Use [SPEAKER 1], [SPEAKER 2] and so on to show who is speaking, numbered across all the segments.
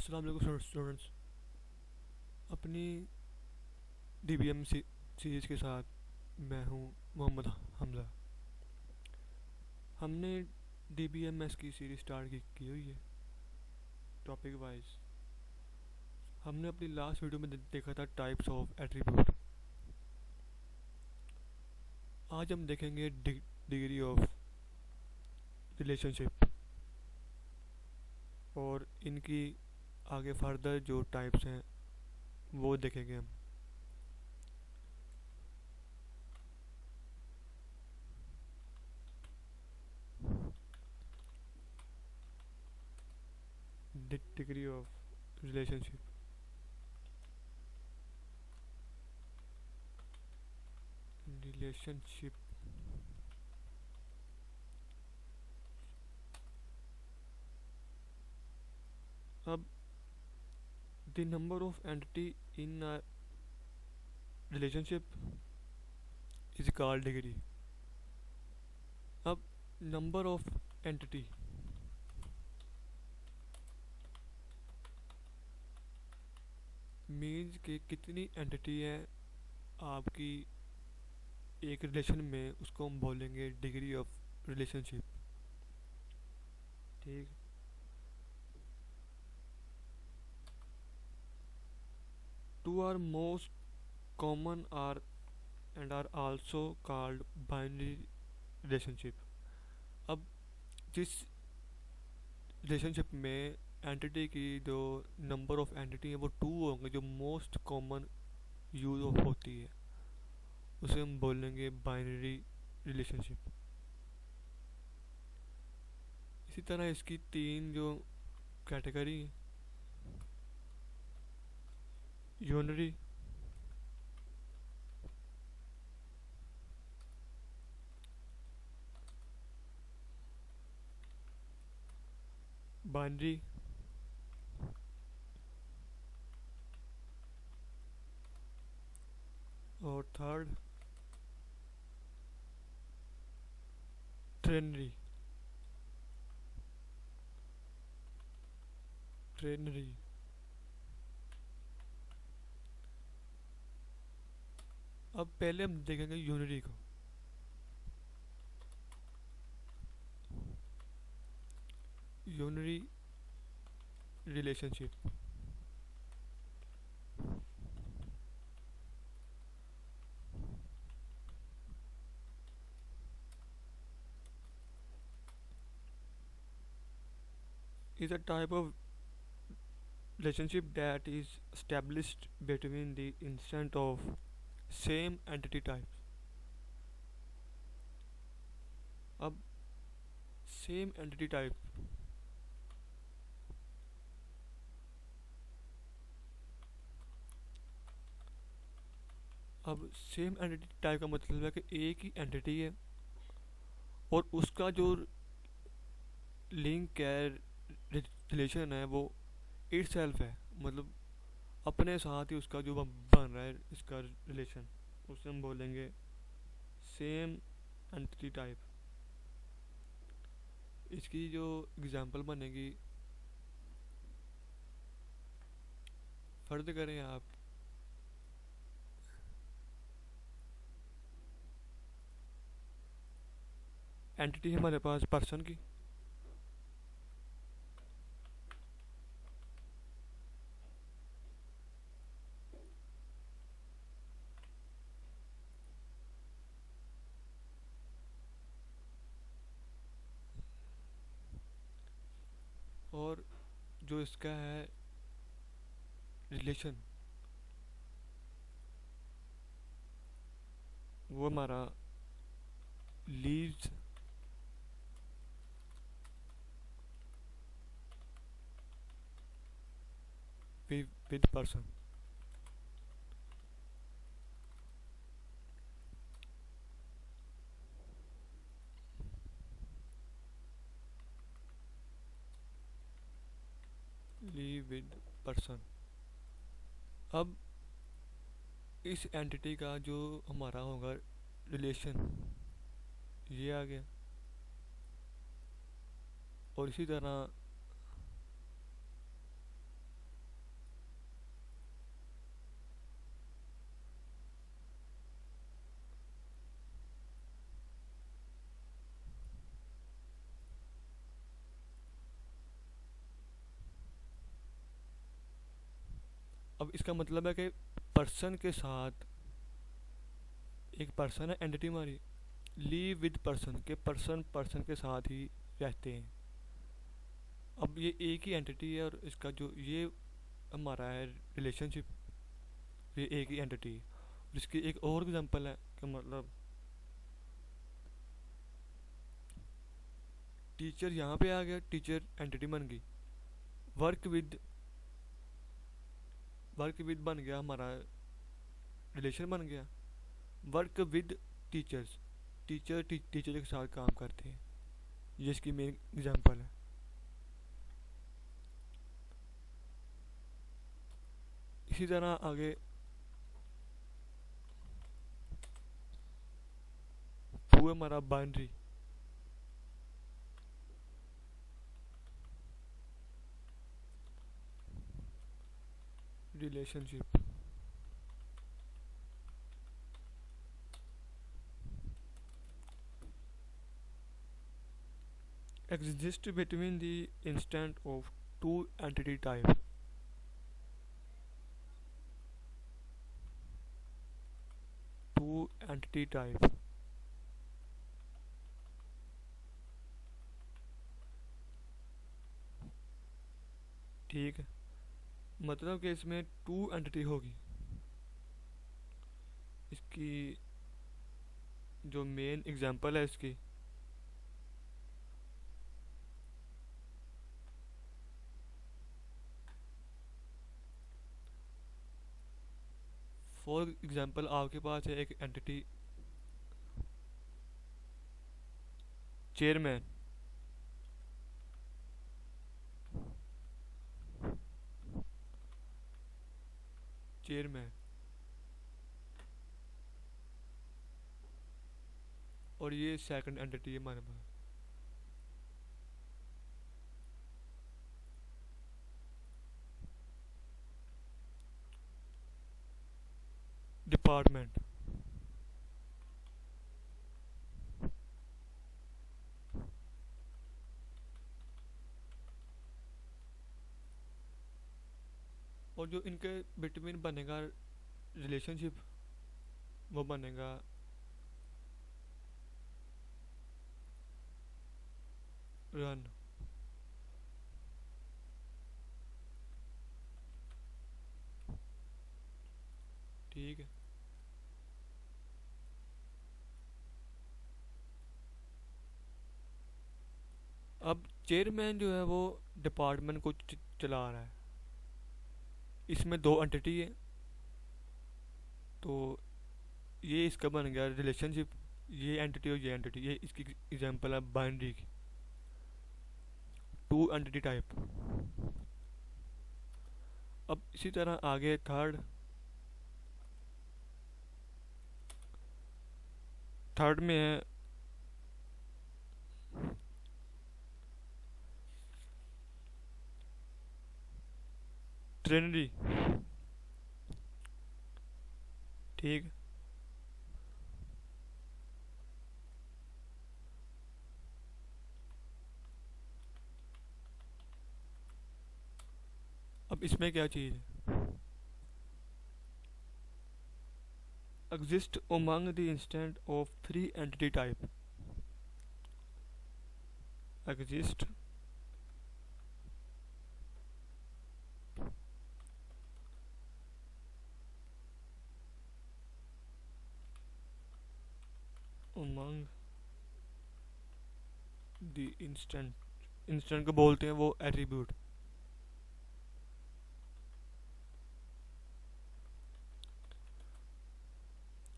[SPEAKER 1] अस्सलाम वालेकुम स्टूडेंट्स। अपनी डीबीएम सीरीज़ के साथ मैं हूं मोहम्मद हमज़ा। हमने डीबीएमएस की सीरीज़ स्टार्ट की हुई है टॉपिक वाइज। हमने अपनी लास्ट वीडियो में देखा था टाइप्स ऑफ एट्रीब्यूट। आज हम देखेंगे डिग्री ऑफ रिलेशनशिप और इनकी आगे फर्दर जो टाइप्स हैं वो देखेंगे हम। Degree of relationship. रिलेशनशिप अब the number of entity in a relationship is called degree. अब number of entity मीन्स कि कितनी एंटिटी है आपकी एक रिलेशन में, उसको हम बोलेंगे डिग्री ऑफ रिलेशनशिप। ठीक। Two are most common are and are also called binary relationship. अब जिस रिलेशनशिप में एंटिटी की जो नंबर ऑफ एंटिटी है वो टू होंगे, जो मोस्ट कॉमन यूज होती है, उसे हम बोलेंगे बाइनरी रिलेशनशिप। इसी तरह इसकी तीन जो कैटेगरी है, यूनरी, बाइनरी और थर्ड ट्रेनरी। ट्रेनरी अब पहले हम देखेंगे यूनरी को। Unary relationship is a type of relationship that is established between the instant of same entity types. अब सेम एंटिटी टाइप, अब सेम एंटिटी टाइप का मतलब है कि एक ही एंटिटी है और उसका जो लिंक है, रिलेशन है, वो इट सेल्फ है, मतलब अपने साथ ही उसका जो बन रहा है इसका रिलेशन, उसे हम बोलेंगे सेम एंटिटी टाइप। इसकी जो एग्जांपल बनेगी, फर्ज करें आप एंटिटी है हमारे पास पर्सन की, और जो इसका है रिलेशन वो हमारा leaves with person. Leave with person. अब इस एंटिटी का जो हमारा होगा रिलेशन, ये आ गया। और इसी तरह अब इसका मतलब है कि पर्सन के साथ, एक पर्सन है एंटिटी हमारी, लीव विद पर्सन के पर्सन पर्सन के साथ ही रहते हैं। अब ये एक ही एंटिटी है और इसका जो ये हमारा है रिलेशनशिप, ये एक ही एंटिटी है। और इसकी एक और एग्जांपल है कि मतलब टीचर यहाँ पे आ गया, टीचर एंटिटी बन गई। वर्क विद, वर्क विद बन गया, हमारा रिलेशन बन गया। Work with teachers, teacher teacher के साथ काम करते हैं, ये इसकी मेन एग्जांपल है। इसी तरह आगे टू हमारा binary, relationship. Exist between the instant of two entity type, two entity type। ठीक है, मतलब कि इसमें टू एंटिटी होगी। इसकी जो मेन एग्जांपल है इसकी, फॉर एग्जांपल आपके पास है एक एंटिटी चेयरमैन, चेयरमैन, और ये सेकंड एंटिटी है हमारे पास डिपार्टमेंट। और जो इनके बिटवीन बनेगा रिलेशनशिप, वो बनेगा रन। ठीक है, अब चेयरमैन जो है वो डिपार्टमेंट को चला रहा है। इसमें दो एंटिटी है, तो ये इसका बन गया रिलेशनशिप, ये एंटिटी और ये एंटिटी, ये इसकी एग्जांपल है बाइनरी की, टू एंटिटी टाइप। अब इसी तरह आगे थर्ड, थर्ड में है ट्रिनिटी। ठीक, अब इसमें क्या चीज़ है, exist among the instant of three entity type, exist among the instant, instant को बोलते हैं वो attribute,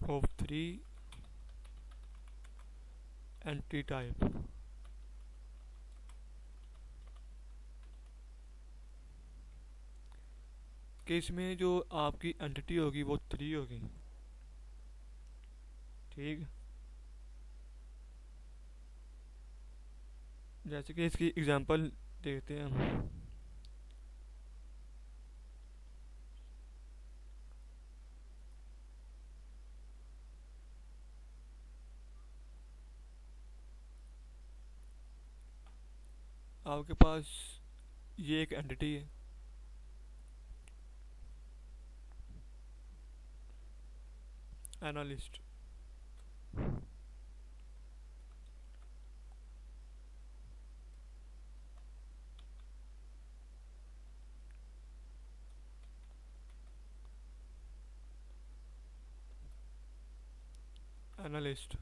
[SPEAKER 1] of three entity type. कि इसमें जो आपकी एंटिटी होगी वो थ्री होगी। ठीक, जैसे कि इसकी एग्जांपल देखते हैं हम। आपके पास ये एक एंटिटी है, Analyst. Analyst.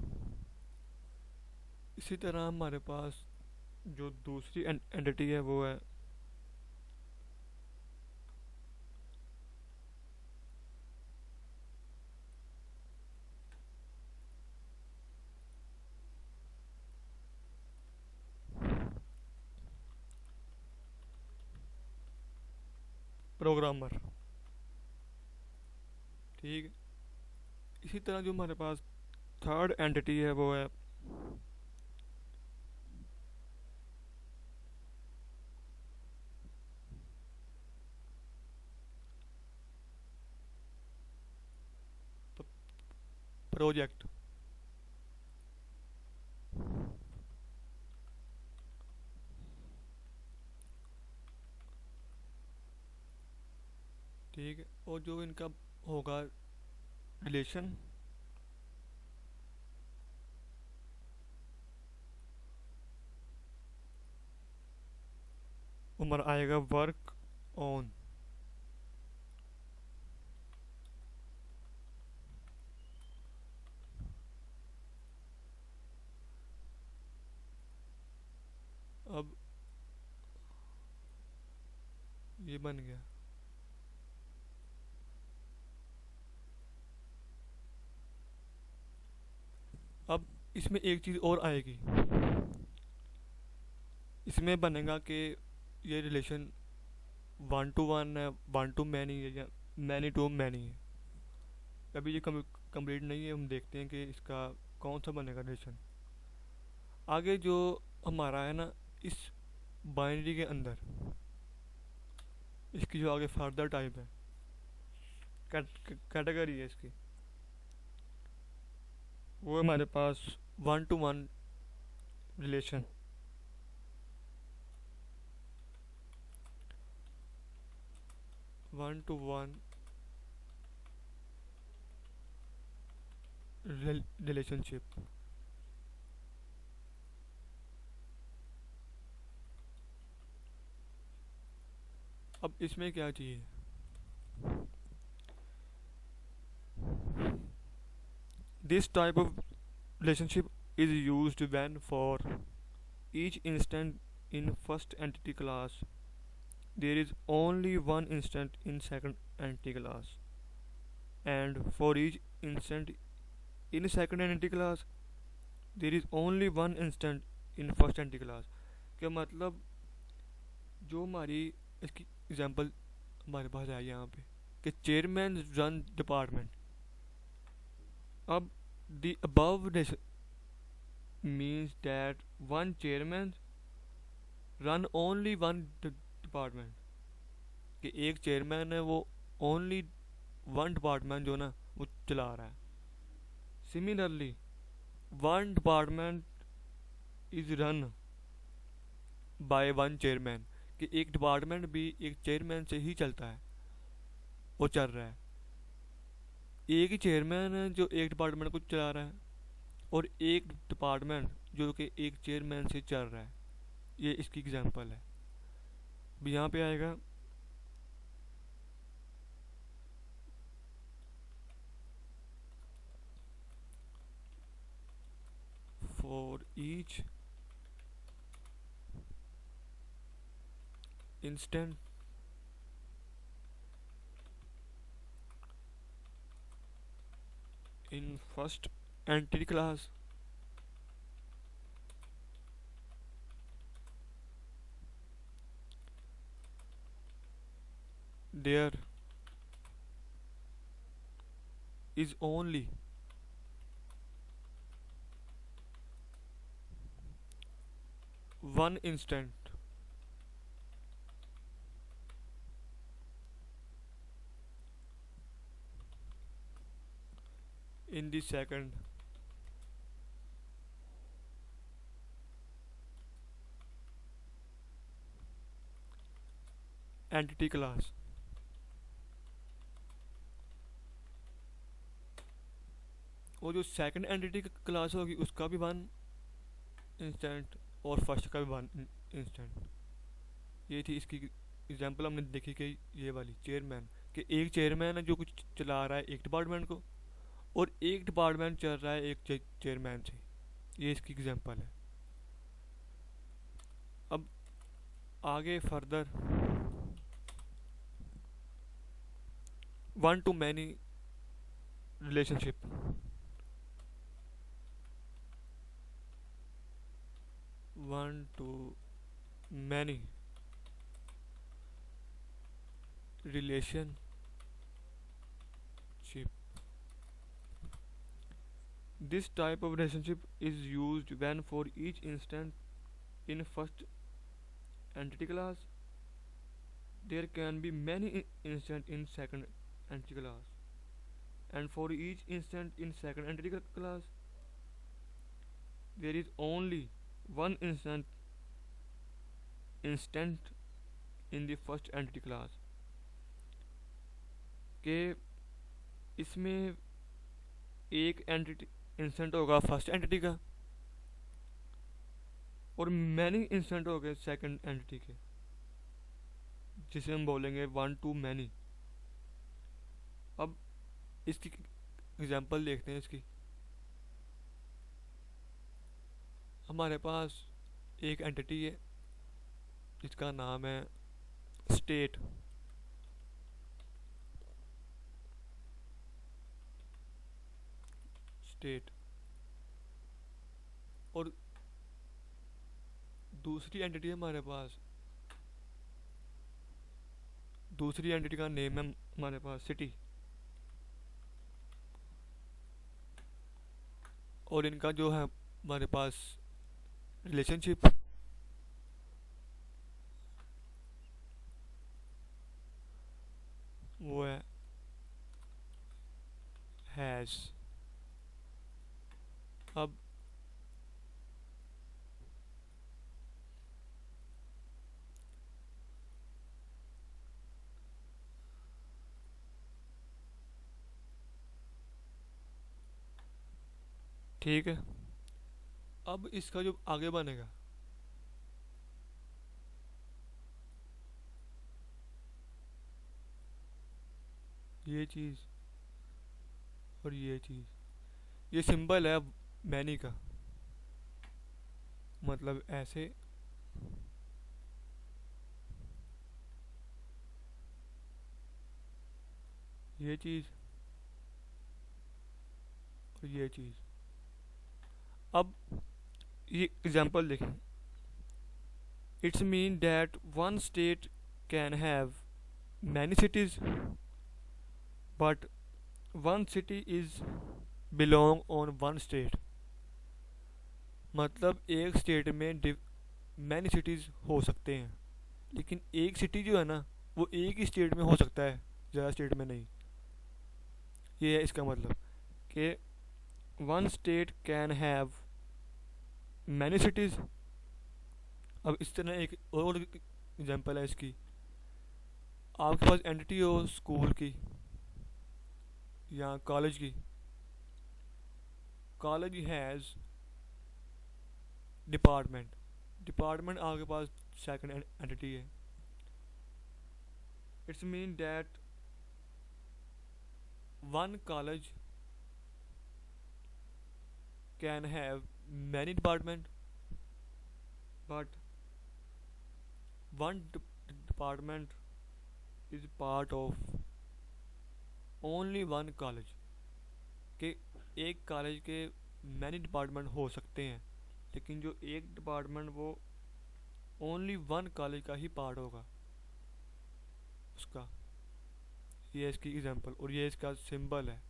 [SPEAKER 1] इसी तरह हमारे पास जो दूसरी एंटिटी है वो है प्रोग्रामर। ठीक है। इसी तरह जो हमारे पास थर्ड एंटिटी है वो है प्रोजेक्ट। ठीक है। और जो इनका होगा रिलेशन, हमारा आएगा वर्क ऑन। अब ये बन गया। अब इसमें एक चीज़ और आएगी, इसमें बनेगा कि ये रिलेशन वन टू वन है, वन टू मैनी है, या मैनी टू मैनी है। अभी ये कंप्लीट नहीं है, हम देखते हैं कि इसका कौन सा बनेगा रिलेशन। आगे जो हमारा है ना, इस बाइनरी के अंदर इसकी जो आगे फर्दर टाइप है, कैटेगरी है इसकी, वो हमारे पास one to one relation. One to one relationship. अब इसमें क्या चाहिए, this type of relationship is used when for each instant in first entity class there is only one instant in second entity class, and for each instant in second entity class there is only one instant in first entity class। क्या मतलब, जो हमारी इसकी example हमारे पास है यहाँ पे कि चेयरमैन रन डिपार्टमेंट। अब the above means that one chairman run only one department, कि एक चेयरमैन है वो ओनली वन डिपार्टमेंट जो ना वो चला रहा है। Similarly one department is run by one chairman, कि एक डिपार्टमेंट भी एक चेयरमैन से ही चलता है, वो चल रहा है। एक ही चेयरमैन है जो एक डिपार्टमेंट को चला रहा है, और एक डिपार्टमेंट जो कि एक चेयरमैन से चल रहा है। ये इसकी एग्जांपल है। अब यहाँ पे आएगा for each instant in first entity class there is only one instant in the second entity class। और जो सेकंड एंटिटी क्लास होगी उसका भी वन इंस्टेंट और फर्स्ट का भी वन इंस्टेंट। ये थी इसकी एग्जांपल हमने देखी कि ये वाली चेयरमैन, कि एक चेयरमैन है जो कुछ चला रहा है एक डिपार्टमेंट को, और एक डिपार्टमेंट चल रहा है एक चेयरमैन से। ये इसकी एग्जांपल है। अब आगे further one to many relationship. One to many relationship. This type of relationship is used when for each instant in first entity class there can be many instants in second entity class, and for each instant in second entity class there is only one instant in the first entity class। के इसमें एक entity instant होगा first entity का और many instant हो गए second entity के, जिसे हम बोलेंगे वन टू मैनी। अब इसकी एग्जांपल देखते हैं इसकी। हमारे पास एक एंटिटी है जिसका नाम है स्टेट। स्टेट और दूसरी एंटिटी है हमारे पास, दूसरी एंटिटी का नेम है हमारे पास सिटी, और इनका जो है हमारे पास रिलेशनशिप वो है हैज़। अब ठीक है, अब इसका जो आगे बनेगा ये चीज़ और ये चीज़, ये सिंबल है मैनी का, मतलब ऐसे ये चीज़ और ये चीज़। अब ये एग्जांपल देखें। It's mean that one state can have many cities but one city is belong on one state. मतलब एक स्टेट में मैनी सिटीज़ हो सकते हैं, लेकिन एक सिटी जो है ना वो एक ही स्टेट में हो सकता है, ज़्यादा स्टेट में नहीं। ये है इसका मतलब कि one state can have many cities. अब इस तरह एक और एग्जांपल है इसकी। आपके पास एंटिटी हो स्कूल की या कॉलेज की। कॉलेज हैज़ डिपार्टमेंट, डिपार्टमेंट आपके पास सेकंड एंटिटी है। It's mean that one college can have many department but one department is part of only one college. के एक कॉलेज के मैनी डिपार्टमेंट हो सकते हैं, लेकिन जो एक डिपार्टमेंट वो ओनली वन कॉलेज का ही पार्ट होगा उसका। ये इसकी एग्जांपल और ये इसका सिंबल है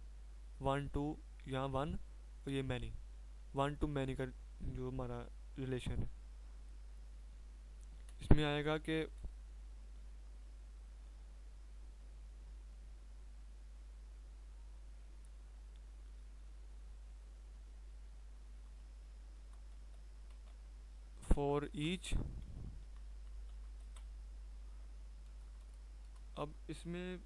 [SPEAKER 1] वन टू, यहाँ वन और ये मैनी, वन टू मैनी का जो हमारा रिलेशन है। इसमें आएगा कि फॉर ईच, अब इसमें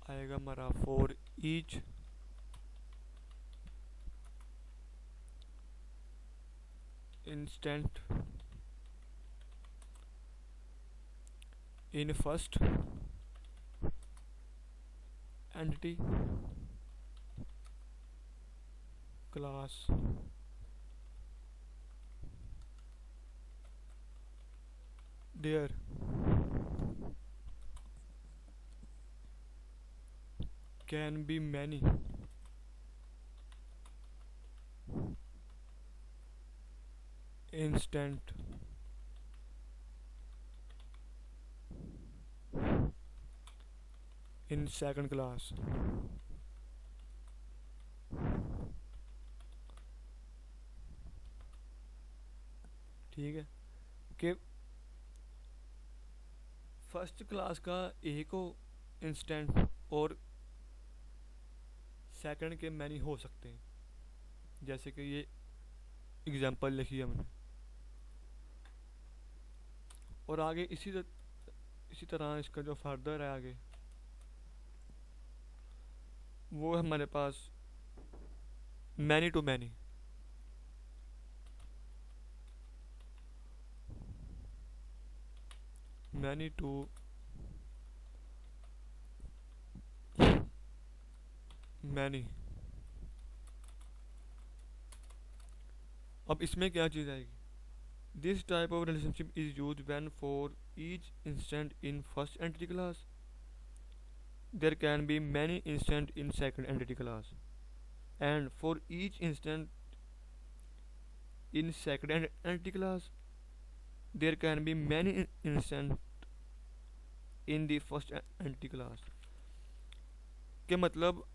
[SPEAKER 1] आएगा हमारा for each instant in first entity class there can be many instant in second class. ठीक है कि फर्स्ट क्लास का एक हो इंस्टेंट और सेकंड के मैनी हो सकते हैं, जैसे कि ये एग्जांपल लिखी है हमने। और आगे इसी तरह इसका जो फर्दर है आगे वो है हमारे पास many to many. Many to many. अब इसमें क्या चीज़ आएगी? This type of relationship is use when for each instant in first entity class there can be many instant in second entity class and for each instant in second entity class there can be many instant in the first entity class. के मतलब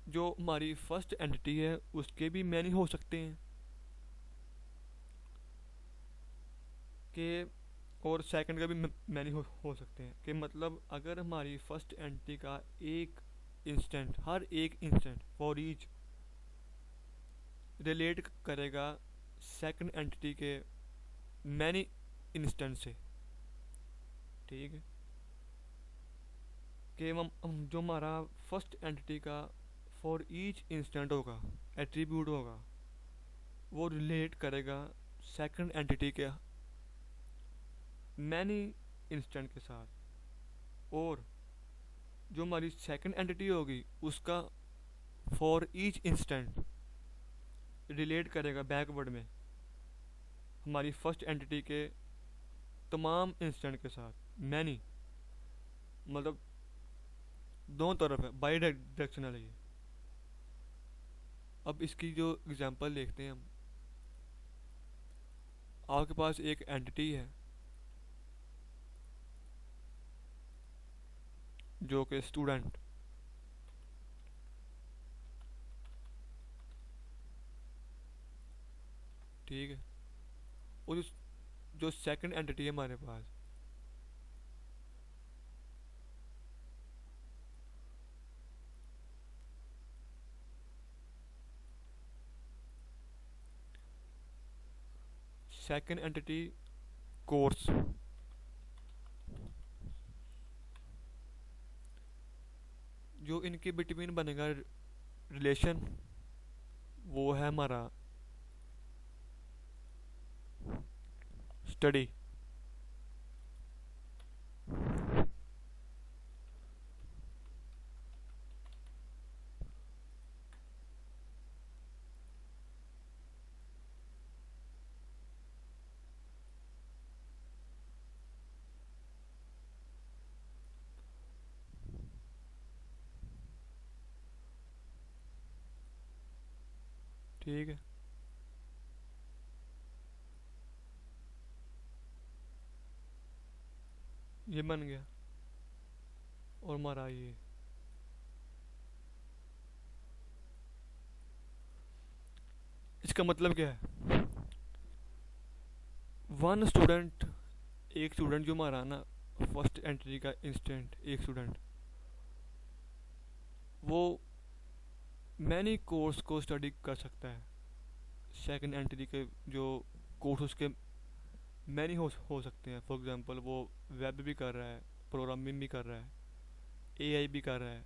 [SPEAKER 1] जो हमारी first entity है उसके भी many हो सकते हैं कि और सेकंड का भी मैनी हो सकते हैं। कि मतलब अगर हमारी फर्स्ट एंटिटी का एक इंस्टेंट हर एक इंस्टेंट फॉर ईच रिलेट करेगा सेकंड एंटिटी के मैनी इंस्टेंट से, ठीक है, कि हम जो हमारा फर्स्ट एंटिटी का फॉर ईच इंस्टेंट होगा एट्रीब्यूट होगा वो रिलेट करेगा सेकंड एंटिटी के मैनी इंस्टेंट के साथ। और जो हमारी सेकंड एंटिटी होगी उसका फॉर ईच इंस्टेंट रिलेट करेगा बैकवर्ड में हमारी फर्स्ट एंटिटी के तमाम इंस्टेंट के साथ। मैनी मतलब दोनों तरफ है, बाई डायरेक्शनल है ये। अब इसकी जो एग्जांपल देखते हैं हम, आपके पास एक एंटिटी है जो कि स्टूडेंट, ठीक है, और जो सेकंड एंटिटी है हमारे पास सेकंड एंटिटी कोर्स, जो इनके बिटवीन बनेगा रिलेशन वो है हमारा स्टडी। ठीक है, ये बन गया। और हमारा ये इसका मतलब क्या है? वन स्टूडेंट, एक स्टूडेंट जो हमारा ना फर्स्ट एंट्री का इंस्टेंट एक स्टूडेंट वो मैनी कोर्स को स्टडी कर सकता है। सेकंड एंट्री के जो कोर्स उसके मैनी हो सकते हैं। फॉर एग्जांपल वो वेब भी कर रहा है, प्रोग्रामिंग भी कर रहा है, एआई भी कर रहा है,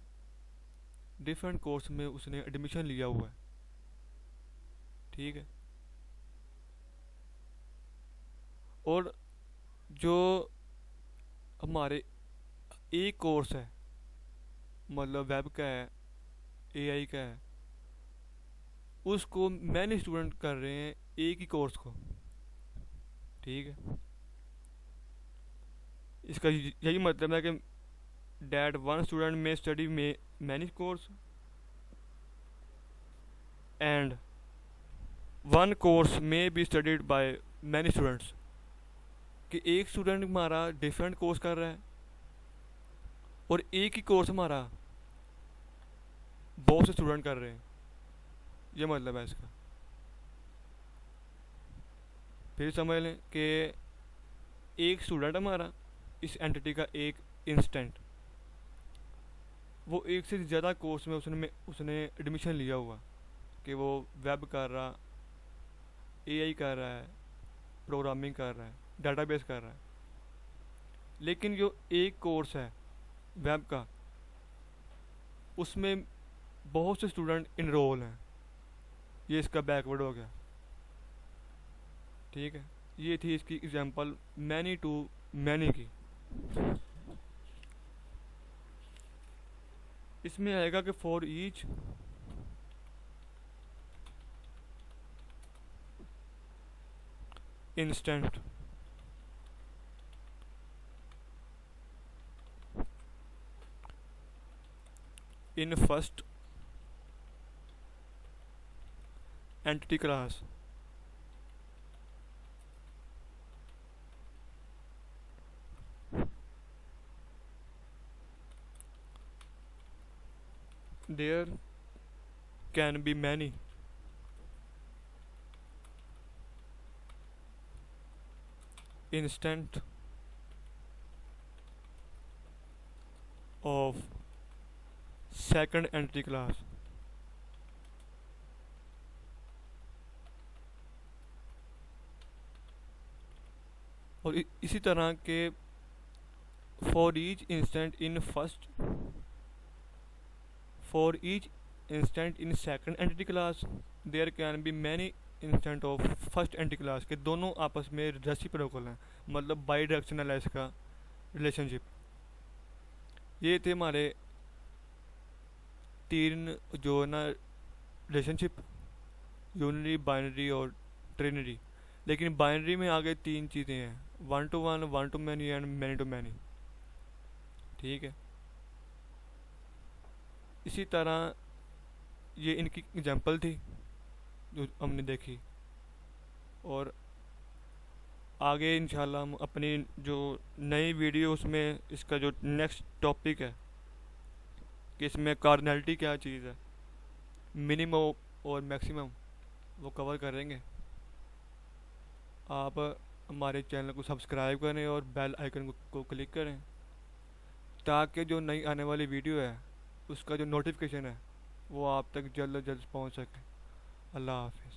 [SPEAKER 1] डिफरेंट कोर्स में उसने एडमिशन लिया हुआ है, ठीक है। और जो हमारे एक कोर्स है, मतलब वेब का है, एआई का है, उसको मैंने स्टूडेंट कर रहे हैं एक ही कोर्स को, ठीक है। इसका यही मतलब है कि डैट वन स्टूडेंट में स्टडी में many course and one course में be studied by many students, कि एक स्टूडेंट हमारा डिफरेंट कोर्स कर रहा है और एक ही कोर्स हमारा बहुत से स्टूडेंट कर रहे हैं, ये मतलब है इसका। फिर समझ लें कि एक स्टूडेंट हमारा इस एंटिटी का एक इंस्टेंट, वो एक से ज़्यादा कोर्स में उसने एडमिशन लिया हुआ, कि वो वेब कर रहा, एआई कर रहा है, प्रोग्रामिंग कर रहा है, डाटाबेस कर रहा है। लेकिन जो एक कोर्स है वेब का, उसमें बहुत से स्टूडेंट इनरोल हैं, ये इसका बैकवर्ड हो गया, ठीक है। ये थी इसकी एग्जांपल मैनी टू मैनी की। इसमें आएगा कि for each instant in first entity class there can be many instant of second entity class, और इसी तरह के for each instant in first, for each instant in second entity class there can be many instant of first entity class, के दोनों आपस में reciprocal हैं, मतलब बाई डायरेक्शनल है इसका रिलेशनशिप। ये थे हमारे तीन जो है ना रिलेशनशिप, यूनिटी, बाइनरी और ट्रिनिटी। लेकिन बाइनरी में आगे तीन चीज़ें हैं, one to one, one to many and many to many, ठीक है। इसी तरह ये इनकी एग्जांपल थी जो हमने देखी, और आगे इंशाल्लाह हम अपनी जो नई वीडियो उसमें इसका जो नेक्स्ट टॉपिक है कि इसमें कार्डिनलिटी क्या चीज़ है, मिनिमम और मैक्सिमम, वो कवर करेंगे। आप हमारे चैनल को सब्सक्राइब करें और बेल आइकन को क्लिक करें, ताकि जो नई आने वाली वीडियो है उसका जो नोटिफिकेशन है वो आप तक जल्द से जल्द पहुंच सके। अल्लाह हाफिज़।